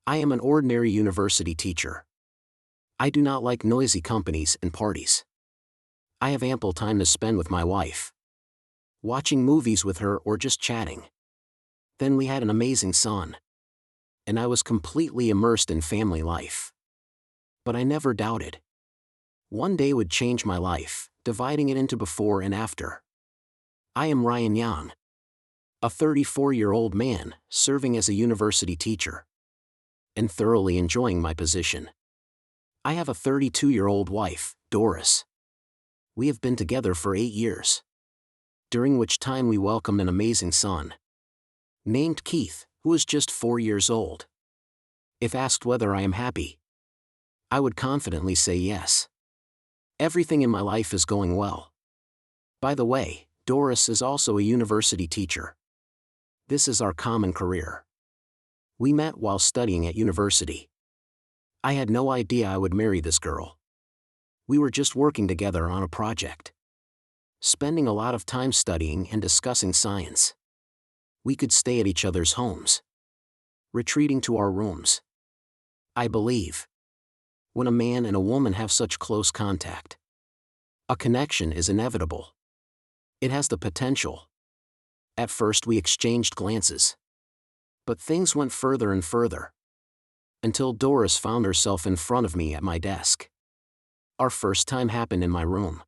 I am an ordinary university teacher. I do not like noisy companies and parties. I have ample time to spend with my wife, watching movies with her or just chatting. Then we had an amazing son, and I was completely immersed in family life. But I never doubted one day would change my life, dividing it into before and after. I am Ryan Yang, a 34-year-old man serving as a university teacher, and thoroughly enjoying my position. I have a 32-year-old wife, Doris. We have been together for 8 years, during which time we welcomed an amazing son, named Keith, who is just 4 years old. If asked whether I am happy, I would confidently say yes. Everything in my life is going well. By the way, Doris is also a university teacher. This is our common career. We met while studying at university. I had no idea I would marry this girl. We were just working together on a project, spending a lot of time studying and discussing science. We could stay at each other's homes, retreating to our rooms. I believe, when a man and a woman have such close contact, a connection is inevitable. It has the potential. At first we exchanged glances, but things went further and further, until Doris found herself in front of me at my desk. Our first time happened in my room,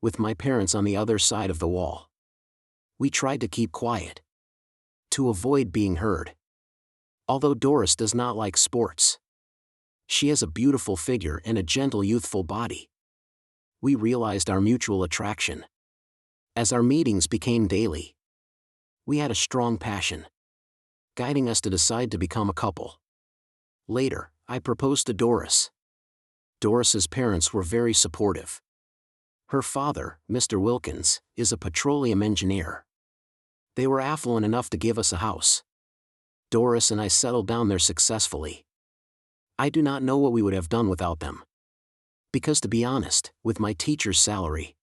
with my parents on the other side of the wall. We tried to keep quiet, to avoid being heard. Although Doris does not like sports, she has a beautiful figure and a gentle youthful body. We realized our mutual attraction. As our meetings became daily, we had a strong passion, guiding us to decide to become a couple. Later, I proposed to Doris. Doris's parents were very supportive. Her father, Mr. Wilkins, is a petroleum engineer. They were affluent enough to give us a house. Doris and I settled down there successfully. I do not know what we would have done without them. Because to be honest, with my teacher's salary,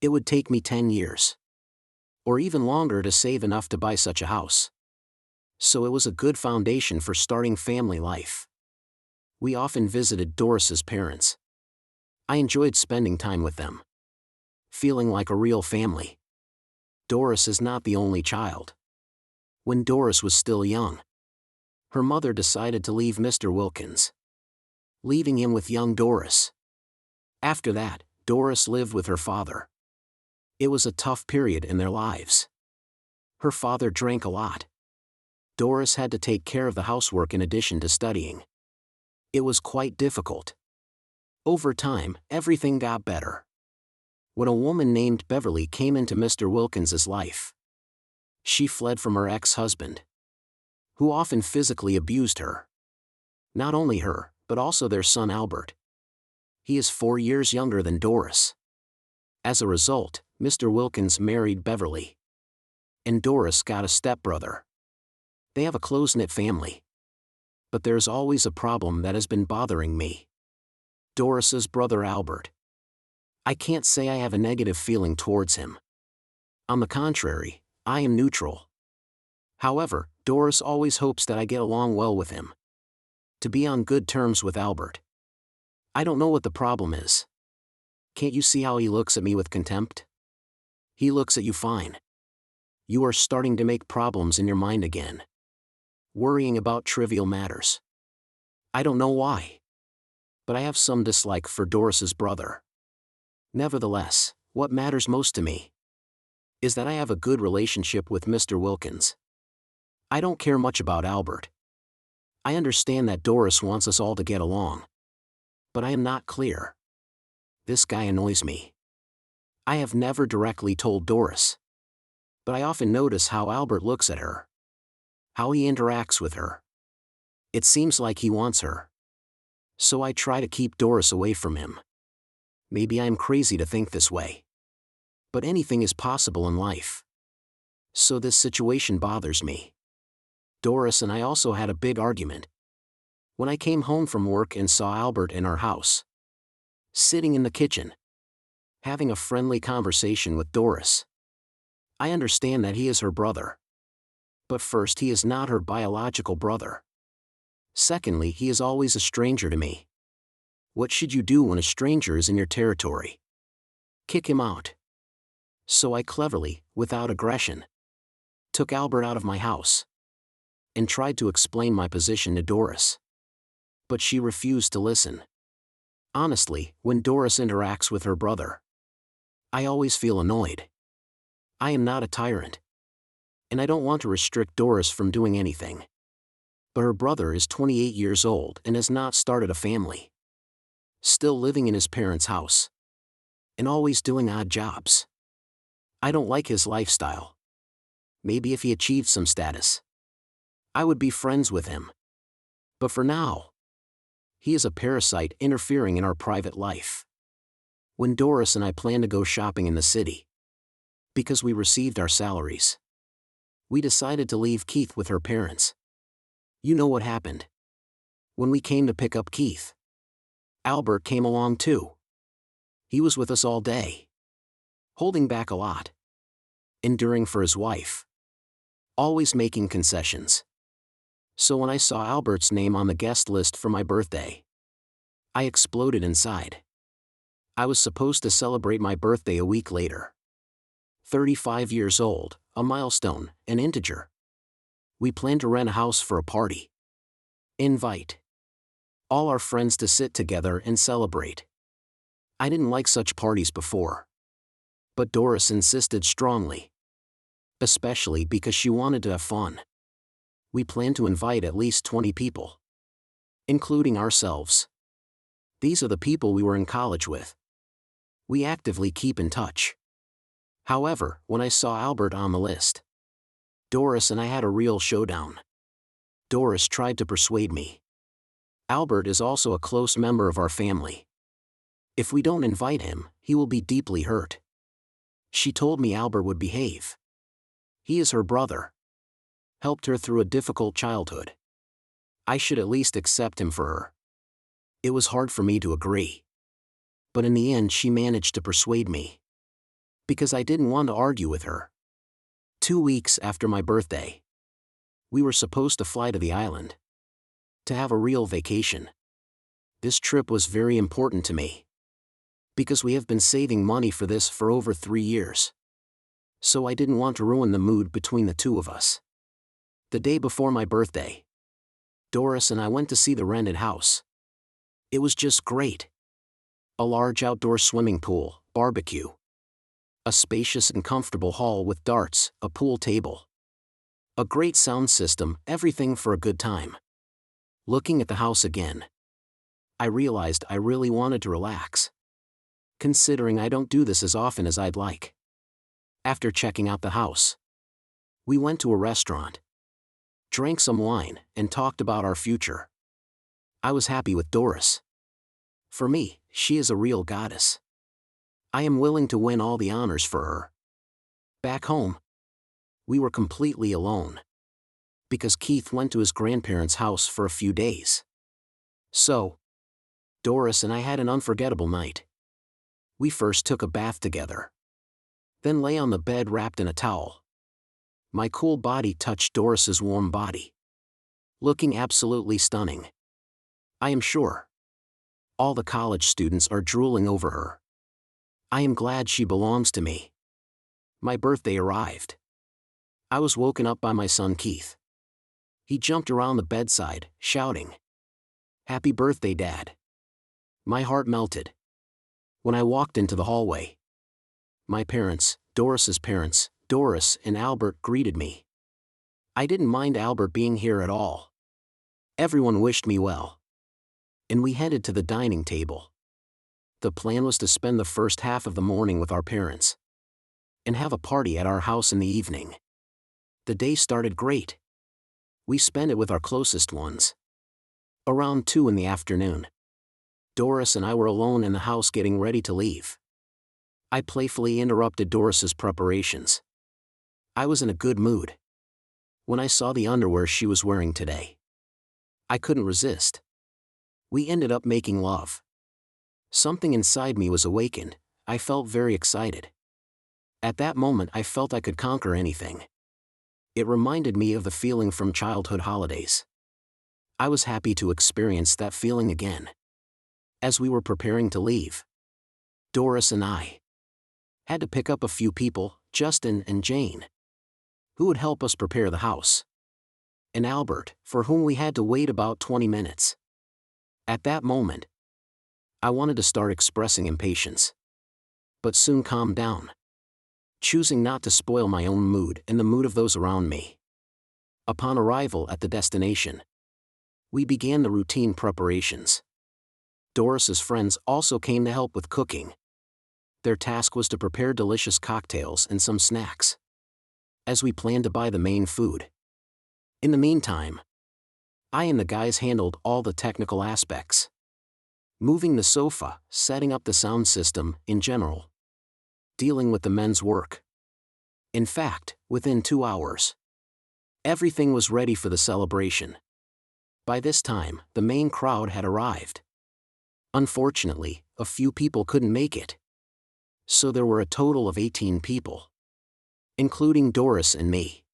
it would take me 10 years, or even longer, to save enough to buy such a house. So it was a good foundation for starting family life. We often visited Doris's parents. I enjoyed spending time with them, feeling like a real family. Doris is not the only child. When Doris was still young, her mother decided to leave Mr. Wilkins, leaving him with young Doris. After that, Doris lived with her father. It was a tough period in their lives. Her father drank a lot. Doris had to take care of the housework in addition to studying. It was quite difficult. Over time, everything got better, when a woman named Beverly came into Mr. Wilkins's life. She fled from her ex-husband, who often physically abused her. Not only her, but also their son Albert. He is 4 years younger than Doris. As a result, Mr. Wilkins married Beverly, and Doris got a stepbrother. They have a close-knit family. But there's always a problem that has been bothering me. Doris's brother Albert. I can't say I have a negative feeling towards him. On the contrary, I am neutral. However, Doris always hopes that I get along well with him, to be on good terms with Albert. I don't know what the problem is. Can't you see how he looks at me with contempt? He looks at you fine. You are starting to make problems in your mind again, worrying about trivial matters. I don't know why, but I have some dislike for Doris's brother. Nevertheless, what matters most to me is that I have a good relationship with Mr. Wilkins. I don't care much about Albert. I understand that Doris wants us all to get along, but I am not clear. This guy annoys me. I have never directly told Doris, but I often notice how Albert looks at her, how he interacts with her. It seems like he wants her. So I try to keep Doris away from him. Maybe I am crazy to think this way, but anything is possible in life. So this situation bothers me. Doris and I also had a big argument when I came home from work and saw Albert in our house, sitting in the kitchen, having a friendly conversation with Doris. I understand that he is her brother, but first, he is not her biological brother. Secondly, he is always a stranger to me. What should you do when a stranger is in your territory? Kick him out. So I cleverly, without aggression, took Albert out of my house and tried to explain my position to Doris. But she refused to listen. Honestly, when Doris interacts with her brother, I always feel annoyed. I am not a tyrant, and I don't want to restrict Doris from doing anything. But her brother is 28 years old and has not started a family. Still living in his parents' house. And always doing odd jobs. I don't like his lifestyle. Maybe if he achieved some status, I would be friends with him. But for now, he is a parasite interfering in our private life. When Doris and I planned to go shopping in the city, because we received our salaries, we decided to leave Keith with her parents. You know what happened. When we came to pick up Keith, Albert came along too. He was with us all day, holding back a lot, enduring for his wife, always making concessions. So when I saw Albert's name on the guest list for my birthday, I exploded inside. I was supposed to celebrate my birthday a week later. 35 years old, a milestone, an integer. We planned to rent a house for a party. Invite all our friends to sit together and celebrate. I didn't like such parties before. But Doris insisted strongly. Especially because she wanted to have fun. We planned to invite at least 20 people, including ourselves. These are the people we were in college with. We actively keep in touch. However, when I saw Albert on the list, Doris and I had a real showdown. Doris tried to persuade me. Albert is also a close member of our family. If we don't invite him, he will be deeply hurt. She told me Albert would behave. He is her brother. Helped her through a difficult childhood. I should at least accept him for her. It was hard for me to agree. But in the end she managed to persuade me. Because I didn't want to argue with her. 2 weeks after my birthday, we were supposed to fly to the island. To have a real vacation. This trip was very important to me. Because we have been saving money for this for over 3 years. So I didn't want to ruin the mood between the two of us. The day before my birthday, Doris and I went to see the rented house. It was just great. A large outdoor swimming pool, barbecue. A spacious and comfortable hall with darts, a pool table. A great sound system, everything for a good time. Looking at the house again, I realized I really wanted to relax. Considering I don't do this as often as I'd like. After checking out the house, we went to a restaurant, drank some wine, and talked about our future. I was happy with Doris. For me, she is a real goddess. I am willing to win all the honors for her. Back home, we were completely alone. Because Keith went to his grandparents' house for a few days. So, Doris and I had an unforgettable night. We first took a bath together. Then lay on the bed wrapped in a towel. My cool body touched Doris's warm body. Looking absolutely stunning. I am sure. All the college students are drooling over her. I am glad she belongs to me. My birthday arrived. I was woken up by my son Keith. He jumped around the bedside, shouting, "Happy birthday, Dad." My heart melted. When I walked into the hallway, my parents, Doris's parents, Doris and Albert greeted me. I didn't mind Albert being here at all. Everyone wished me well. And we headed to the dining table. The plan was to spend the first half of the morning with our parents. And have a party at our house in the evening. The day started great. We spent it with our closest ones. Around 2 in the afternoon, Doris and I were alone in the house getting ready to leave. I playfully interrupted Doris's preparations. I was in a good mood. When I saw the underwear she was wearing today, I couldn't resist. We ended up making love. Something inside me was awakened. I felt very excited. At that moment I felt I could conquer anything. It reminded me of the feeling from childhood holidays. I was happy to experience that feeling again. As we were preparing to leave, Doris and I had to pick up a few people, Justin and Jane, who would help us prepare the house, and Albert, for whom we had to wait about 20 minutes. At that moment, I wanted to start expressing impatience, but soon calmed down, choosing not to spoil my own mood and the mood of those around me. Upon arrival at the destination, we began the routine preparations. Doris's friends also came to help with cooking. Their task was to prepare delicious cocktails and some snacks, as we planned to buy the main food. In the meantime, I and the guys handled all the technical aspects, moving the sofa, setting up the sound system, in general, dealing with the men's work. In fact, within 2 hours, everything was ready for the celebration. By this time, the main crowd had arrived. Unfortunately, a few people couldn't make it, so there were a total of 18 people, including Doris and me.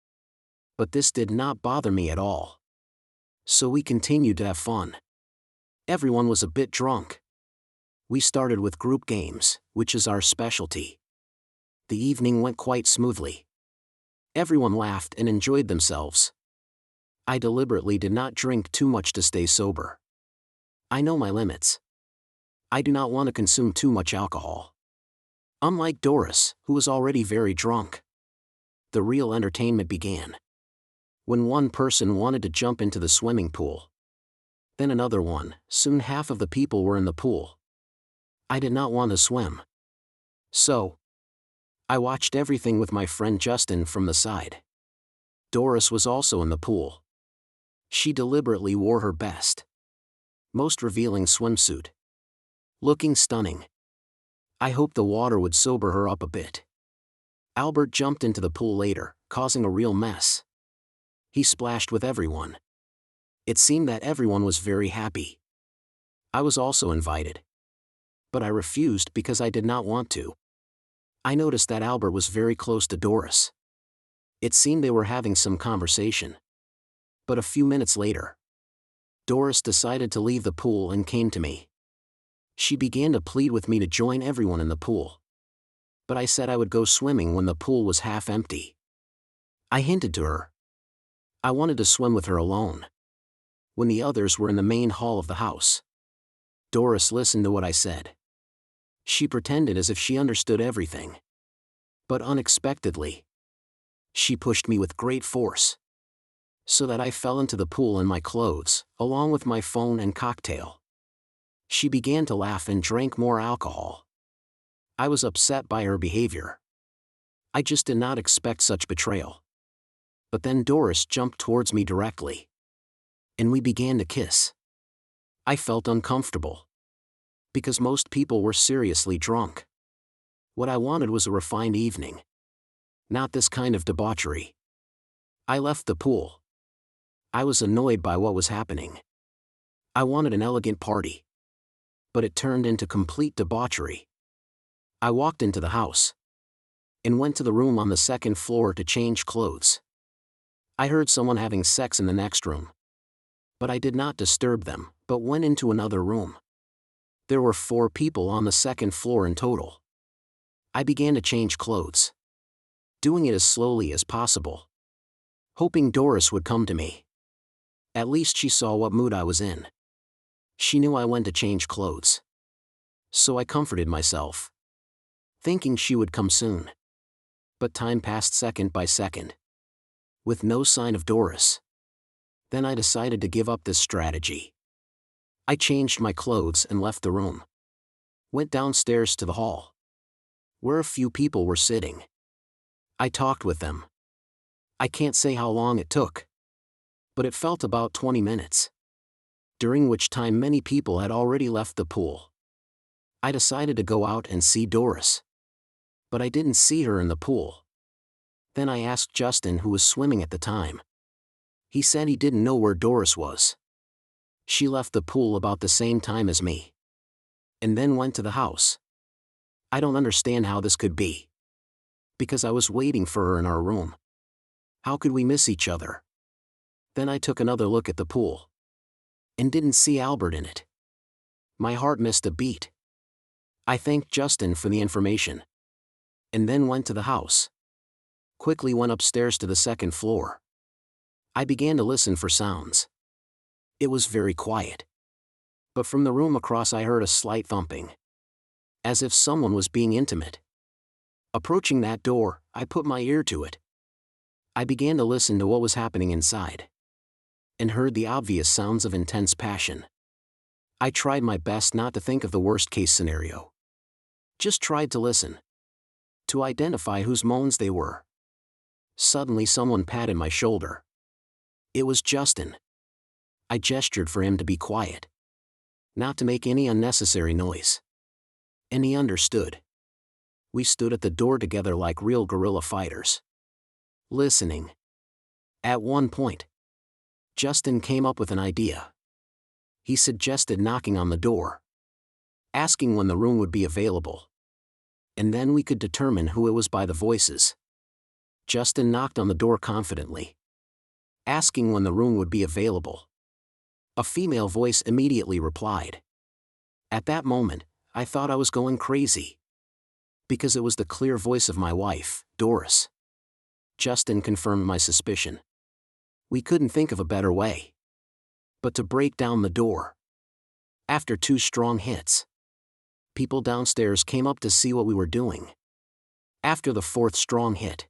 But this did not bother me at all, so we continued to have fun. Everyone was a bit drunk. We started with group games, which is our specialty. The evening went quite smoothly. Everyone laughed and enjoyed themselves. I deliberately did not drink too much to stay sober. I know my limits. I do not want to consume too much alcohol. Unlike Doris, who was already very drunk. The real entertainment began when one person wanted to jump into the swimming pool. Then another one. Soon half of the people were in the pool. I did not want to swim, so I watched everything with my friend Justin from the side. Doris was also in the pool. She deliberately wore her best, most revealing swimsuit, looking stunning. I hoped the water would sober her up a bit. Albert jumped into the pool later, causing a real mess. He splashed with everyone. It seemed that everyone was very happy. I was also invited, but I refused because I did not want to. I noticed that Albert was very close to Doris. It seemed they were having some conversation. But a few minutes later, Doris decided to leave the pool and came to me. She began to plead with me to join everyone in the pool, but I said I would go swimming when the pool was half empty. I hinted to her I wanted to swim with her alone, when the others were in the main hall of the house. Doris listened to what I said. She pretended as if she understood everything. But unexpectedly, she pushed me with great force, so that I fell into the pool in my clothes, along with my phone and cocktail. She began to laugh and drank more alcohol. I was upset by her behavior. I just did not expect such betrayal. But then Doris jumped towards me directly, and we began to kiss. I felt uncomfortable, because most people were seriously drunk. What I wanted was a refined evening, not this kind of debauchery. I left the pool. I was annoyed by what was happening. I wanted an elegant party, but it turned into complete debauchery. I walked into the house and went to the room on the second floor to change clothes. I heard someone having sex in the next room, but I did not disturb them, but went into another room. There were 4 people on the second floor in total. I began to change clothes, doing it as slowly as possible, hoping Doris would come to me. At least she saw what mood I was in. She knew I went to change clothes, so I comforted myself, thinking she would come soon. But time passed second by second, with no sign of Doris. Then I decided to give up this strategy. I changed my clothes and left the room. Went downstairs to the hall, where a few people were sitting. I talked with them. I can't say how long it took, but it felt about 20 minutes, during which time many people had already left the pool. I decided to go out and see Doris, but I didn't see her in the pool. Then I asked Justin, who was swimming at the time. He said he didn't know where Doris was. She left the pool about the same time as me, and then went to the house. I don't understand how this could be, because I was waiting for her in our room. How could we miss each other? Then I took another look at the pool. and didn't see Albert in it. My heart missed a beat. I thanked Justin for the information, and then went to the house. Quickly went upstairs to the second floor. I began to listen for sounds. It was very quiet. But from the room across I heard a slight thumping, as if someone was being intimate. Approaching that door, I put my ear to it. I began to listen to what was happening inside, and heard the obvious sounds of intense passion. I tried my best not to think of the worst-case scenario. Just tried to listen, to identify whose moans they were. Suddenly someone patted my shoulder. It was Justin. I gestured for him to be quiet, not to make any unnecessary noise. And he understood. We stood at the door together like real guerrilla fighters, listening. At one point, Justin came up with an idea. He suggested knocking on the door, asking when the room would be available, and then we could determine who it was by the voices. Justin knocked on the door confidently, asking when the room would be available. A female voice immediately replied. At that moment, I thought I was going crazy, because it was the clear voice of my wife, Doris. Justin confirmed my suspicion. We couldn't think of a better way but to break down the door. After 2 strong hits, people downstairs came up to see what we were doing. After the 4th strong hit,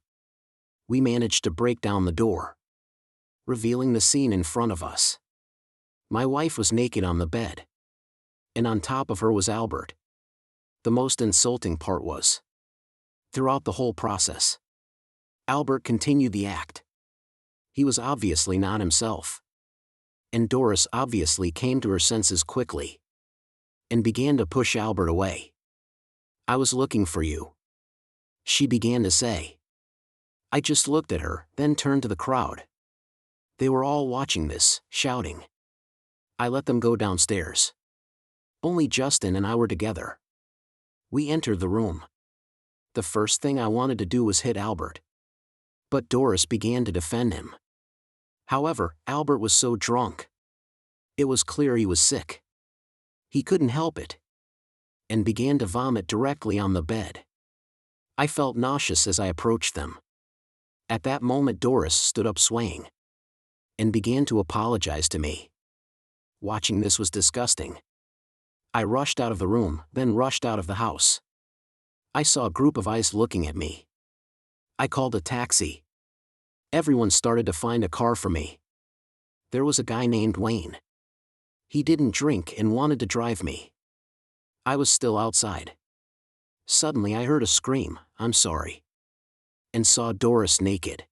we managed to break down the door, revealing the scene in front of us. My wife was naked on the bed, and on top of her was Albert. The most insulting part was, throughout the whole process, Albert continued the act. He was obviously not himself. And Doris obviously came to her senses quickly, and began to push Albert away. I was looking for you, she began to say. I just looked at her, then turned to the crowd. They were all watching this, shouting. I let them go downstairs. Only Justin and I were together. We entered the room. The first thing I wanted to do was hit Albert, but Doris began to defend him. However, Albert was so drunk. It was clear he was sick. He couldn't help it, and began to vomit directly on the bed. I felt nauseous as I approached them. At that moment Doris stood up swaying, and began to apologize to me. Watching this was disgusting. I rushed out of the room, then rushed out of the house. I saw a group of eyes looking at me. I called a taxi. Everyone started to find a car for me. There was a guy named Wayne. He didn't drink and wanted to drive me. I was still outside. Suddenly I heard a scream, "I'm sorry," and saw Doris naked,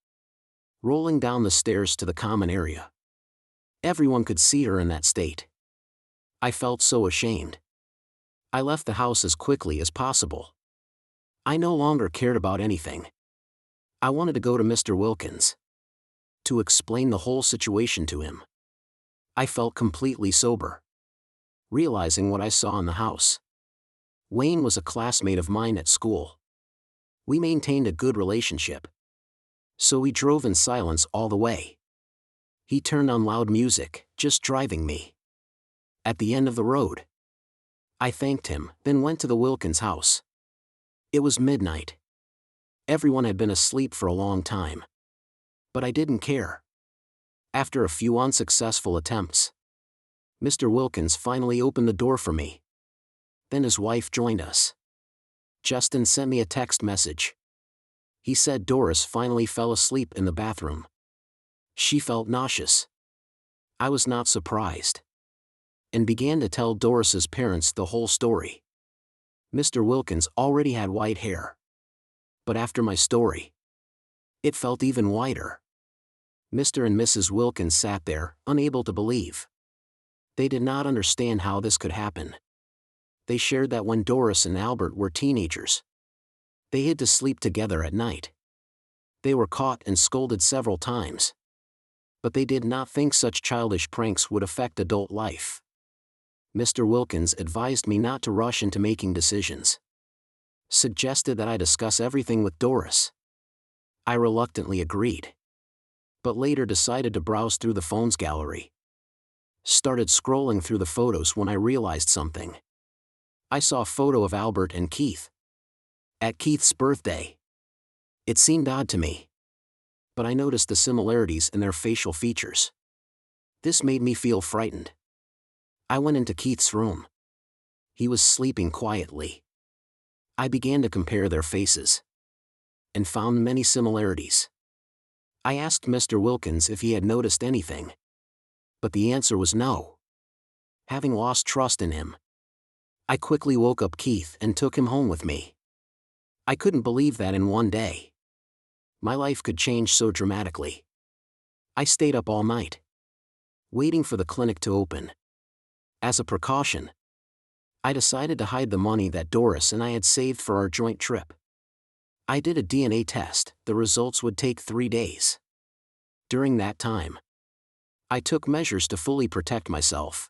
rolling down the stairs to the common area. Everyone could see her in that state. I felt so ashamed. I left the house as quickly as possible. I no longer cared about anything. I wanted to go to Mr. Wilkins, to explain the whole situation to him. I felt completely sober, realizing what I saw in the house. Wayne was a classmate of mine at school. We maintained a good relationship, so we drove in silence all the way. He turned on loud music, just driving me. At the end of the road, I thanked him, then went to the Wilkins house. It was midnight. Everyone had been asleep for a long time, but I didn't care. After a few unsuccessful attempts, Mr. Wilkins finally opened the door for me. Then his wife joined us. Justin sent me a text message. He said Doris finally fell asleep in the bathroom. She felt nauseous. I was not surprised, and began to tell Doris's parents the whole story. Mr. Wilkins already had white hair, but after my story, it felt even whiter. Mr. and Mrs. Wilkins sat there, unable to believe. They did not understand how this could happen. They shared that when Doris and Albert were teenagers, they hid to sleep together at night. They were caught and scolded several times, but they did not think such childish pranks would affect adult life. Mr. Wilkins advised me not to rush into making decisions, suggested that I discuss everything with Doris. I reluctantly agreed, but later decided to browse through the phones gallery. Started scrolling through the photos when I realized something. I saw a photo of Albert and Keith. At Keith's birthday. It seemed odd to me, but I noticed the similarities in their facial features. This made me feel frightened. I went into Keith's room. He was sleeping quietly. I began to compare their faces and found many similarities. I asked Mr. Wilkins if he had noticed anything, but the answer was no. Having lost trust in him, I quickly woke up Keith and took him home with me. I couldn't believe that in one day my life could change so dramatically. I stayed up all night, waiting for the clinic to open. As a precaution, I decided to hide the money that Doris and I had saved for our joint trip. I did a DNA test. The results would take 3 days. During that time, I took measures to fully protect myself,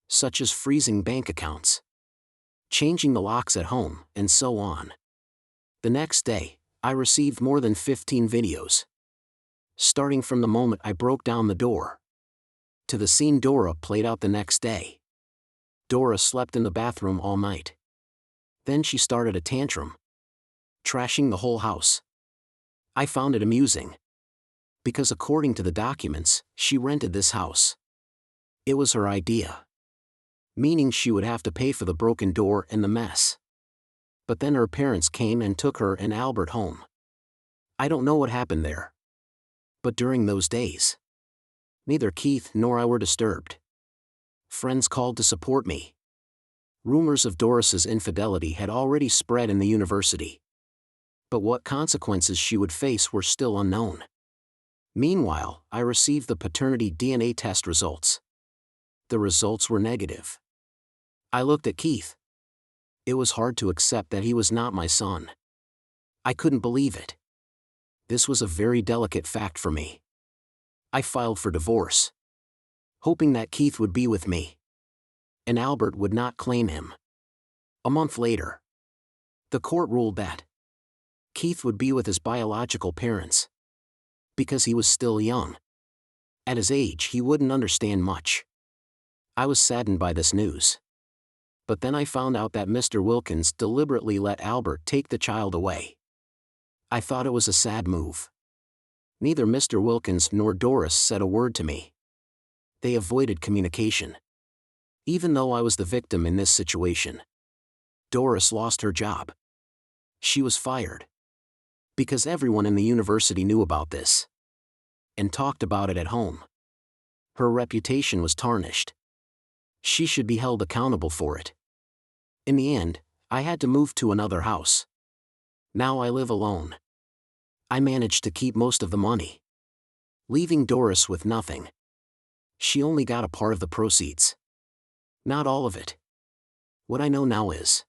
such as freezing bank accounts, changing the locks at home, and so on. The next day, I received more than 15 videos. Starting from the moment I broke down the door, to the scene Dora played out the next day. Dora slept in the bathroom all night. Then she started a tantrum, trashing the whole house. I found it amusing, because according to the documents, she rented this house. It was her idea, meaning she would have to pay for the broken door and the mess. But then her parents came and took her and Albert home. I don't know what happened there, but during those days, neither Keith nor I were disturbed. Friends called to support me. Rumors of Doris's infidelity had already spread in the university, but what consequences she would face were still unknown. Meanwhile, I received the paternity DNA test results. The results were negative. I looked at Keith. It was hard to accept that he was not my son. I couldn't believe it. This was a very delicate fact for me. I filed for divorce, hoping that Keith would be with me, and Albert would not claim him. A month later, the court ruled that Keith would be with his biological parents, because he was still young. At his age, he wouldn't understand much. I was saddened by this news. But then I found out that Mr. Wilkins deliberately let Albert take the child away. I thought it was a sad move. Neither Mr. Wilkins nor Doris said a word to me. They avoided communication. Even though I was the victim in this situation, Doris lost her job. She was fired, because everyone in the university knew about this and talked about it at home. Her reputation was tarnished. She should be held accountable for it. In the end, I had to move to another house. Now I live alone. I managed to keep most of the money, leaving Doris with nothing. She only got a part of the proceeds, not all of it. What I know now is,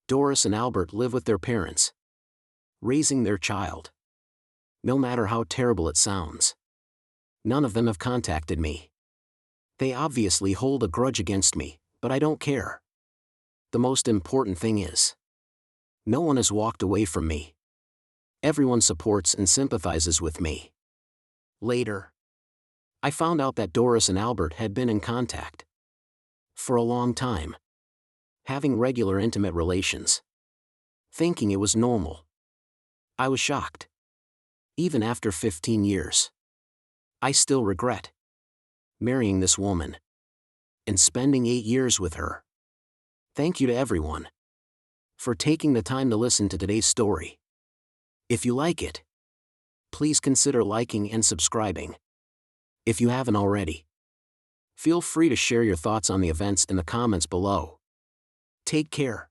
Doris and Albert live with their parents, raising their child. No matter how terrible it sounds, none of them have contacted me. They obviously hold a grudge against me, but I don't care. The most important thing is, no one has walked away from me. Everyone supports and sympathizes with me. Later, I found out that Doris and Albert had been in contact for a long time, having regular intimate relations, thinking it was normal. I was shocked. Even after 15 years, I still regret marrying this woman and spending 8 years with her. Thank you to everyone for taking the time to listen to today's story. If you like it, please consider liking and subscribing. If you haven't already, feel free to share your thoughts on the events in the comments below. Take care.